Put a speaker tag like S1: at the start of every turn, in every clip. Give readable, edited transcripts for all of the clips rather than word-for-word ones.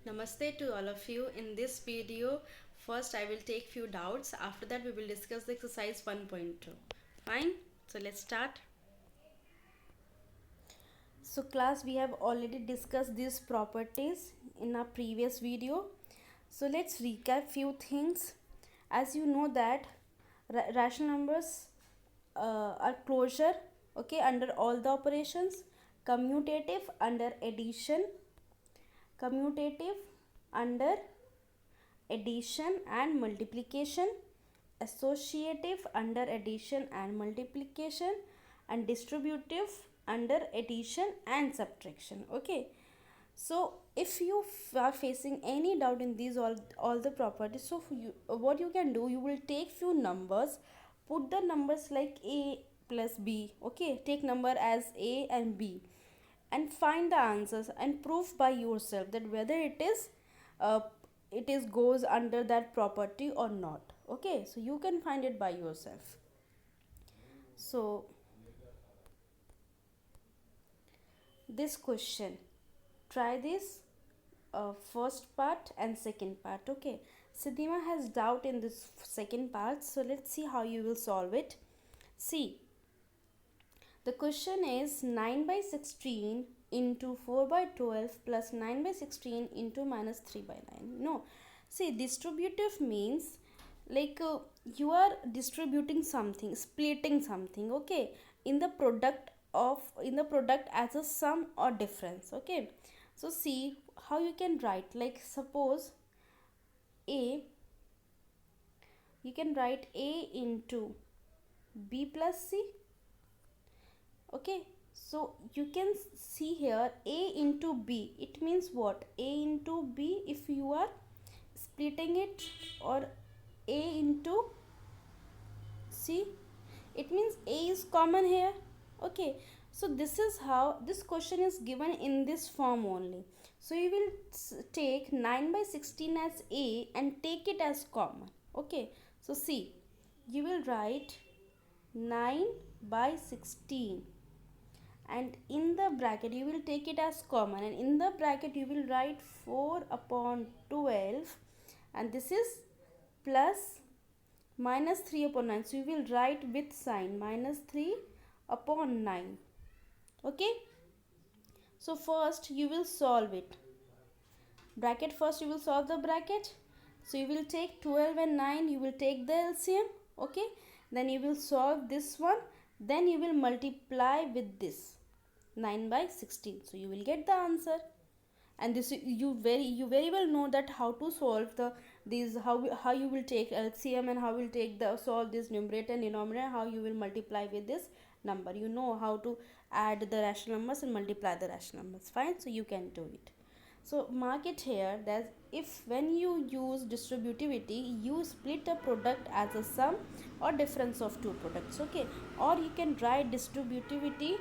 S1: Namaste to all of you. In this video, first I will take few doubts. After that, we will discuss the exercise 1.2. Fine. So let's start. So class, we have already discussed these properties in our previous video. So let's recap few things. As you know that rational numbers are closure, okay, under all the operations, commutative under addition, commutative under addition and multiplication, associative under addition and multiplication, and distributive under addition and subtraction. Okay, so if you are facing any doubt in these all the properties, so what you can do, you will take few numbers, put the numbers like a plus b, okay, take number as a and b, and find the answers and prove by yourself that whether uh, it is goes under that property or not. Okay, so you can find it by yourself. So this question, try this first part and second part. Okay, Siddhima has doubt in this second part, so let's see how you will solve it. See, the question is 9 by 16 into 4 by 12 plus 9 by 16 into minus 3 by 9. No, see, distributive means like you are distributing something, splitting something, okay, in the product as a sum or difference. Okay, so see how you can write, like suppose a, you can write a into b plus c. Okay, so you can see here a into b, it means what, a into b, if you are splitting it, or a into c, it means a is common here. Okay, so this is how this question is given in this form only. So you will take 9 by 16 as a and take it as common. Okay, so see, you will write 9 by 16, and in the bracket you will take it as common, and in the bracket you will write 4 upon 12, and this is plus minus 3 upon 9, so you will write with sign minus 3 upon 9. Okay, so first you will solve it, bracket first you will solve the bracket. So you will take 12 and 9, you will take the LCM. Okay, then you will solve this one, then you will multiply with this 9 by 16, so you will get the answer. And this you very well know that how to solve the these, how you will take LCM and how you will take the solve this numerator and denominator, how you will multiply with this number. You know how to add the rational numbers and multiply the rational numbers. Fine, so you can do it. So mark it here that if when you use distributivity, you split a product as a sum or difference of two products. Okay, or you can write distributivity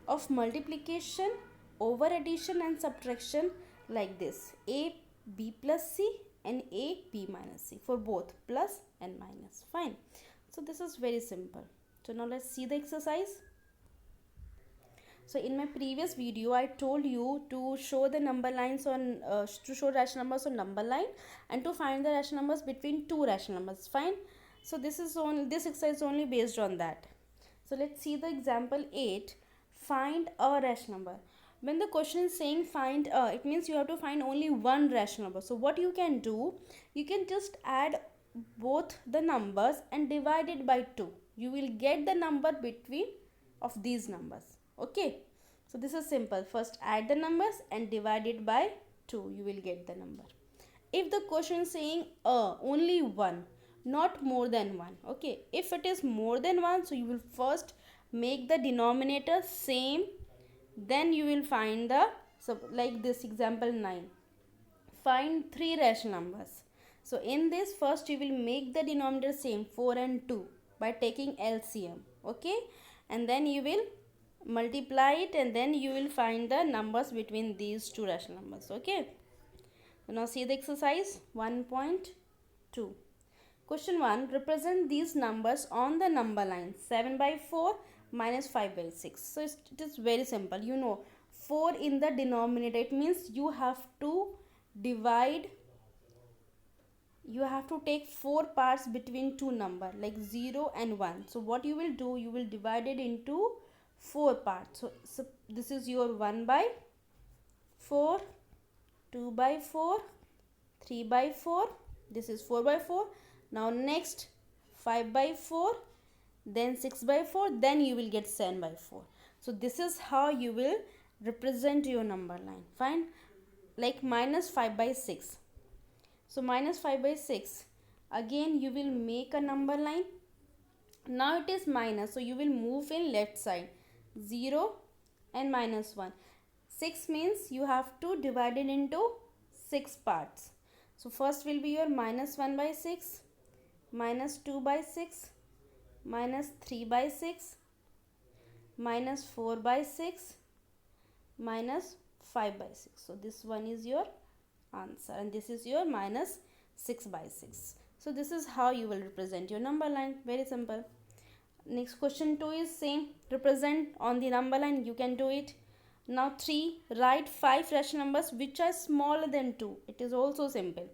S1: of multiplication over addition and subtraction like this: a b plus c and a b minus c, for both plus and minus. Fine, so this is very simple. So now let's see the exercise. So in my previous video I told you to show the number lines on to show rational numbers on number line and to find the rational numbers between two rational numbers. Fine, so this exercise is only based on that. So let's see the example 8. Find a rational number. When the question is saying find a, it means you have to find only one rational number. So what you can do, you can just add both the numbers and divide it by 2. You will get the number between of these numbers. Okay, so this is simple. First add the numbers and divide it by 2, you will get the number. If the question is saying only one, not more than one. Okay, if it is more than one, so you will first make the denominator same, then you will find the, so like this example 9, find three rational numbers. So in this, first you will make the denominator same, 4 and 2, by taking LCM. Okay, and then you will multiply it, and then you will find the numbers between these two rational numbers. Okay, so now see the exercise 1.2. Question 1. Represent these numbers on the number line. 7 by 4 minus 5 by 6. So it is very simple. You know, 4 in the denominator, it means you have to divide, you have to take four parts between two number like 0 and 1. So what you will do, you will divide it into four parts. So this is your 1 by 4, 2 by 4, 3 by 4, this is 4 by 4. Now next 5 by 4, then 6 by 4, then you will get 7 by 4. So this is how you will represent your number line. Fine. Like minus 5 by 6. So minus 5 by 6, again you will make a number line. Now it is minus, so you will move in left side, 0 and minus 1. 6 means you have to divide it into 6 parts. So first will be your minus 1 by 6, minus 2 by 6, minus 3 by 6, minus 4 by 6, minus 5 by 6. So this one is your answer, and this is your minus 6 by 6. So this is how you will represent your number line. Very simple. Next question 2 is same, represent on the number line. You can do it. Now 3, write 5 rational numbers which are smaller than 2. It is also simple.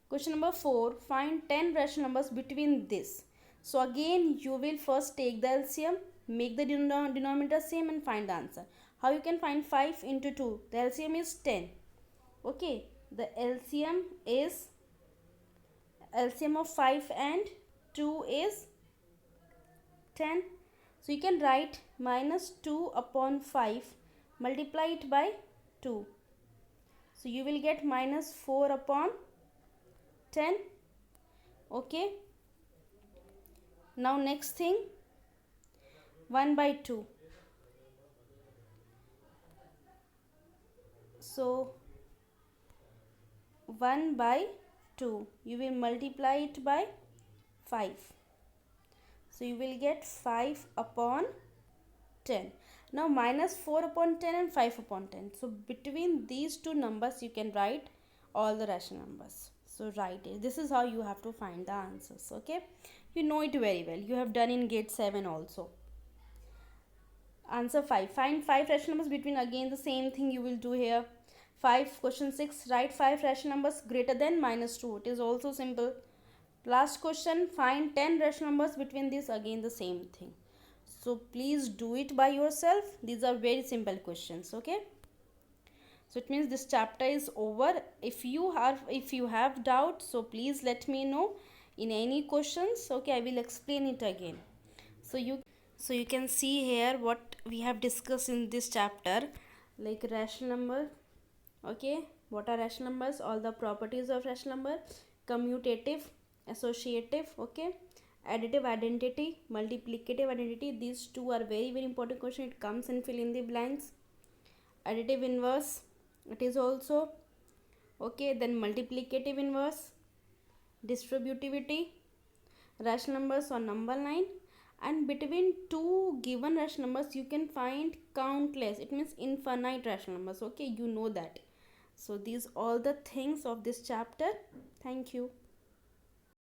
S1: Question number 4, find 10 rational numbers between this. So again you will first take the LCM, make the denominator same and find the answer. How you can find 5 into 2? The LCM is 10. Okay, the LCM of 5 and 2 is 10. So you can write minus 2 upon 5, multiply it by 2. So you will get minus 4 upon 10. Okay. Now next thing, 1 by 2. So 1 by 2, you will multiply it by 5. So you will get 5 upon 10. Now minus 4 upon 10 and 5 upon 10. So between these two numbers you can write all the rational numbers. So write it. This is how you have to find the answers. Okay. You know it very well. You have done in grade 7 also. Answer 5. Find 5 rational numbers between, again the same thing you will do here. 5. Question 6. Write 5 rational numbers greater than minus 2. It is also simple. Last question. Find 10 rational numbers between this. Again the same thing. So please do it by yourself. These are very simple questions. Okay. So it means this chapter is over. If you have doubts, so please let me know in any questions. Okay, I will explain it again. So you can see here what we have discussed in this chapter, like rational number. Okay, what are rational numbers? All the properties of rational number: commutative, associative, okay, additive identity, multiplicative identity. These two are very important question. It comes and fill in the blanks. Additive inverse, it is also okay. Then multiplicative inverse, distributivity, rational numbers on number line, and between two given rational numbers you can find countless. It means infinite rational numbers. Okay, you know that. So these all the things of this chapter. Thank you.